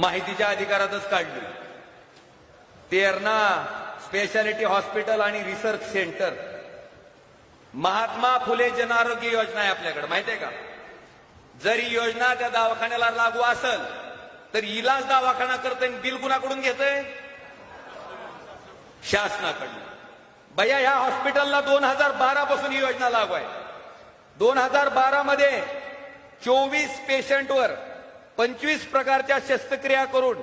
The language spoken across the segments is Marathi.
माहितीच्या अधिकारातच काढली. तेरणा स्पेशालिटी हॉस्पिटल आणि रिसर्च सेंटर, महात्मा फुले जन आरोग्य योजना आहे आपल्याकडे, माहितीये का? जर ही योजना त्या दवाखान्याला लागू असेल तर इलाज दवाखाना करतोय, बिल कुणाकडून घेतोय? शासनाकडून. भैया ह्या हॉस्पिटलला 2012 पासून ही योजना लागू आहे. 2012 मध्ये 24 पेशंटवर 25 प्रकारच्या शस्त्रक्रिया करून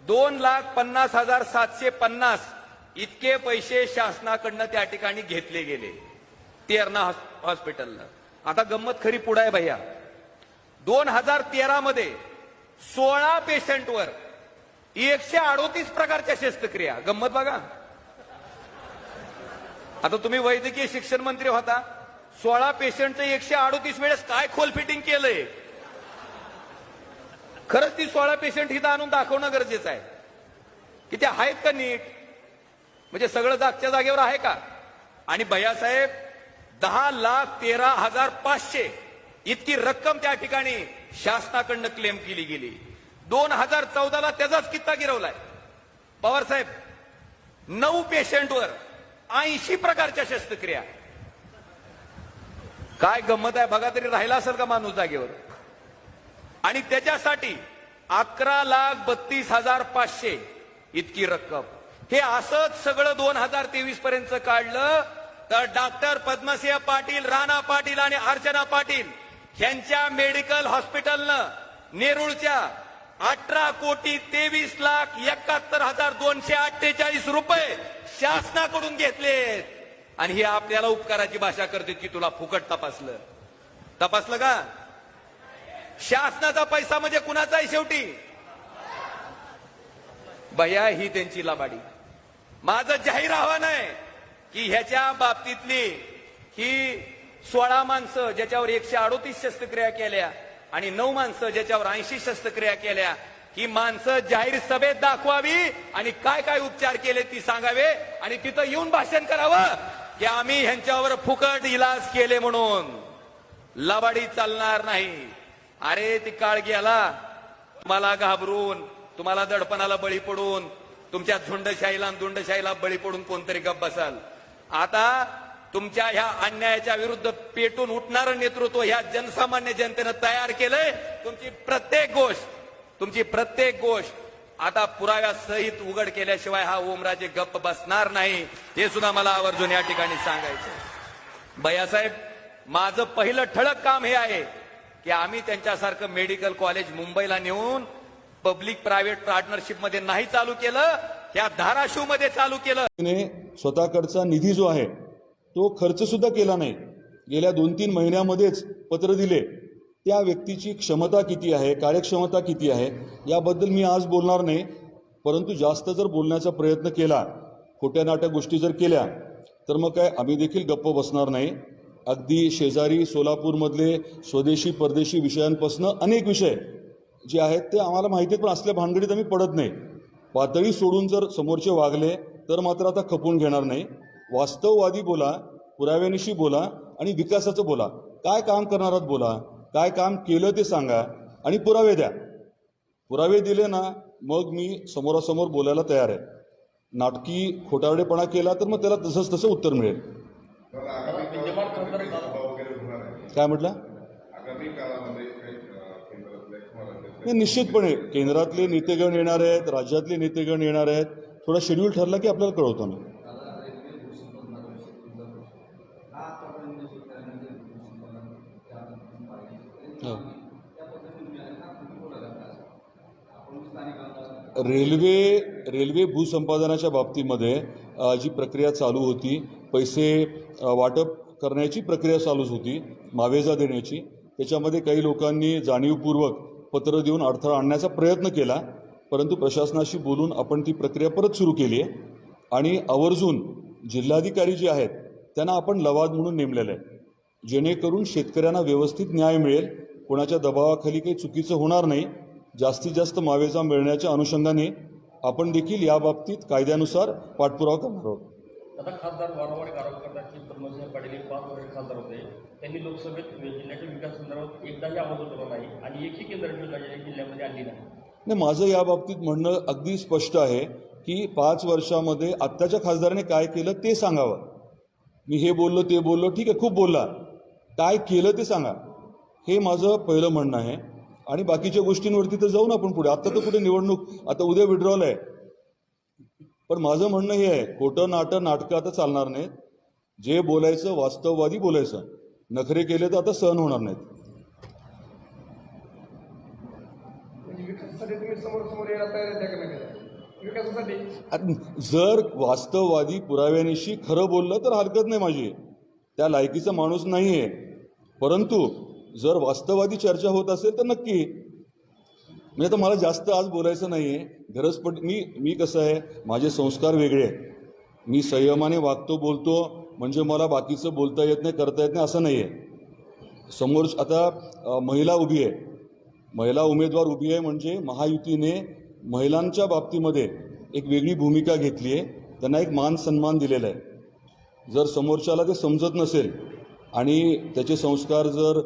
2,50,750 इतके पैसे शासनाकडनं त्या ठिकाणी घेतले गेले तेरणा हॉस्पिटलनं. आता गंमत खरी पुढे आहे भैया. 2013 मध्ये 16 पेशंटवर 138 प्रकारच्या शस्त्रक्रिया. गंमत बघा. आता तुम्ही वैद्यकीय शिक्षण मंत्री होता, 16 पेशंटचं 138 वेळेस काय खोल फिटिंग केलंय? खरंच ती 16 पेशंट इथं आणून दाखवणं गरजेचं आहे की त्या आहेत का नीट, म्हणजे सगळं जागच्या जागेवर आहे का? आणि भैयासाहेब 10,13,500 इतकी रक्कम त्या ठिकाणी शासनाकडनं क्लेम केली गेली. 2014ला त्याचाच कित्ता गिरवलाय. पवार साहेब 9 पेशंटवर 80 प्रकारच्या शस्त्रक्रिया. काय गंमत आहे बघा, तरी राहिला असेल का माणूस जागेवर? आणि त्याच्यासाठी 11,32,500 इतकी रक्कम. हे असंच सगळं 2023 पर्यंत काढलं तर डॉक्टर पद्मसिंह पाटील, राणा पाटील आणि अर्चना पाटील यांच्या मेडिकल हॉस्पिटलनं नेरूळच्या 18,23,71,248 रुपये शासनाकडून घेतलेत. आणि ही आपल्याला उपकाराची भाषा करते की तुला फुकट तपासलं. तपासलं का? शासनाचा पैसा म्हणजे कुणाचा आहे शेवटी? भैया ही त्यांची लबाडी. माझं जाहीर आव्हान आहे की ह्याच्या बाबतीतली ही 16 माणसं ज्याच्यावर 138 शस्त्रक्रिया केल्या आणि 9 माणसं ज्याच्यावर 80 शस्त्रक्रिया केल्या, ही माणसं जाहीर सभेत दाखवावी आणि काय काय उपचार केले ती सांगावे आणि तिथं येऊन भाषण करावं की आम्ही ह्यांच्यावर फुकट इलाज केले म्हणून. लबाडी चालणार नाही. अरे ती काळ गेला. तुम्हाला घाबरून, तुम्हाला दडपणाला बळी पडून, तुमच्या झुंडशाहीला आणि दुंडशाहीला बळी पडून कोणतरी गप्प बसाल. आता तुमच्या ह्या अन्यायाच्या विरुद्ध पेटून उठणारं नेतृत्व ह्या जनसामान्य जनतेनं तयार केलंय. तुमची प्रत्येक गोष्ट आता पुराव्यासहित उघड केल्याशिवाय हा ओमराजे गप्प बसणार नाही, हे सुद्धा मला आवर्जून या ठिकाणी सांगायचं. भैयासाहेब माझं पहिलं ठळक काम हे आहे की आम्ही त्यांच्यासारखं मेडिकल कॉलेज मुंबईला नेऊन पब्लिक प्रायव्हेट पार्टनरशिप मध्ये नाही चालू केलं, त्या धाराशिव मध्ये चालू केलं. स्वतःकडचा निधी जो आहे तो खर्च सुद्धा केला नाही. गेल्या 2-3 महिन्यामध्येच पत्र दिले. त्या व्यक्तीची क्षमता किती आहे, कार्यक्षमता किती आहे याबद्दल मी आज बोलणार नाही. परंतु जास्त जर बोलण्याचा प्रयत्न केला, खोट्या नाट्या गोष्टी जर केल्या तर मग काय आम्ही देखील गप्प बसणार नाही. अगदी शेजारी सोलापूरमधले स्वदेशी परदेशी विषयांपासून अनेक विषय जे आहेत ते आम्हाला माहिती, पण असल्या भानगडीत आम्ही पडत नाही. पातळी सोडून जर समोरचे वागले तर मात्र आता खपून घेणार नाही. वास्तववादी बोला, पुराव्यानिशी बोला आणि विकासाचं बोला. काय काम करणार आहात बोला, काय काम केलं ते सांगा आणि पुरावे द्या. पुरावे दिले ना मग मी समोरासमोर बोलायला तयार आहे. नाटकी खोटारडेपणा केला तर मग त्याला तसंच तसं उत्तर मिळेल. काय म्हटलं? निश्चितपणे केंद्रातले नेतेगण येणार आहेत, राज्यातले नेतेगण येणार आहेत. थोडा शेड्यूल ठरला की आपल्याला कळवतो ना. रेल्वे भूसंपादनाच्या बाबतीमध्ये जी प्रक्रिया चालू होती, पैसे वाटप करण्याची प्रक्रिया चालूच होती, मावेजा देण्याची, त्याच्यामध्ये काही लोकांनी जाणीवपूर्वक पत्र देऊन अडथळा आणण्याचा प्रयत्न केला. परंतु प्रशासनाशी बोलून आपण ती प्रक्रिया परत सुरू केली आहे आणि आवर्जून जिल्हाधिकारी जे आहेत त्यांना आपण लवाद म्हणून नेमलेलं आहे, जेणेकरून शेतकऱ्यांना व्यवस्थित न्याय मिळेल, कोणाच्या दबावाखाली काही चुकीचं होणार नाही. जास्तीत जास्त मावेजा मिळण्याच्या अनुषंगाने आपण देखील याबाबतीत कायद्यानुसार पाठपुरावा करणार आहोत. आता खासदार वारंवार आरोप करतात की पद्मसिंह पाटील 5 वर्ष खासदार होते, त्यांनी लोकसभेत जिल्ह्याच्या विकास संदर्भात एकदाही आवाज उठवला नाही आणि एकही केंद्र योजना जिल्ह्यामध्ये आणली नाही. नाही, माझं या बाबतीत म्हणणं अगदी स्पष्ट आहे की 5 वर्षामध्ये आत्ताच्या खासदाराने काय केलं ते सांगावं. मी हे बोललो ते बोललो, ठीक आहे, खूप बोलला, काय केलं ते सांगा, हे माझं पहिलं म्हणणं आहे. आणि बाकीच्या गोष्टींवरती तर जाऊन आपण पुढे. आता तर कुठे निवडणूक, आता उद्या विड्रॉल आहे. पण माझं म्हणणं हे आहे, खोटं नाटकं आता चालणार नाहीत. जे बोलायचं वास्तववादी बोलायचं. नखरे केले तर आता सहन होणार नाहीत. विकासासाठी तुम्ही समोर यायला तयार आहे का नाही? विकासासाठी जर वास्तववादी पुराव्यानिशी खरं बोललं तर हरकत नाही माझी, त्या लायकीचा माणूस नाही आहे. परंतु जर वास्तववादी चर्चा होत असेल तर नक्की. म्हणजे आता मला जास्त आज बोलायचं नाही आहे, गरज पड. मी कसं आहे, माझे संस्कार वेगळे आहेत. मी संयमाने वागतो बोलतो, म्हणजे मला बाकीचं बोलता येत नाही, करता येत नाही असं नाही आहे. समोर आता महिला उभी आहे, महिला उमेदवार उभी आहे, म्हणजे महायुतीने महिलांच्या बाबतीमध्ये एक वेगळी भूमिका घेतली आहे, त्यांना एक मान सन्मान दिलेला आहे. जर समोरच्याला ते समजत नसेल आणि त्याचे संस्कार जर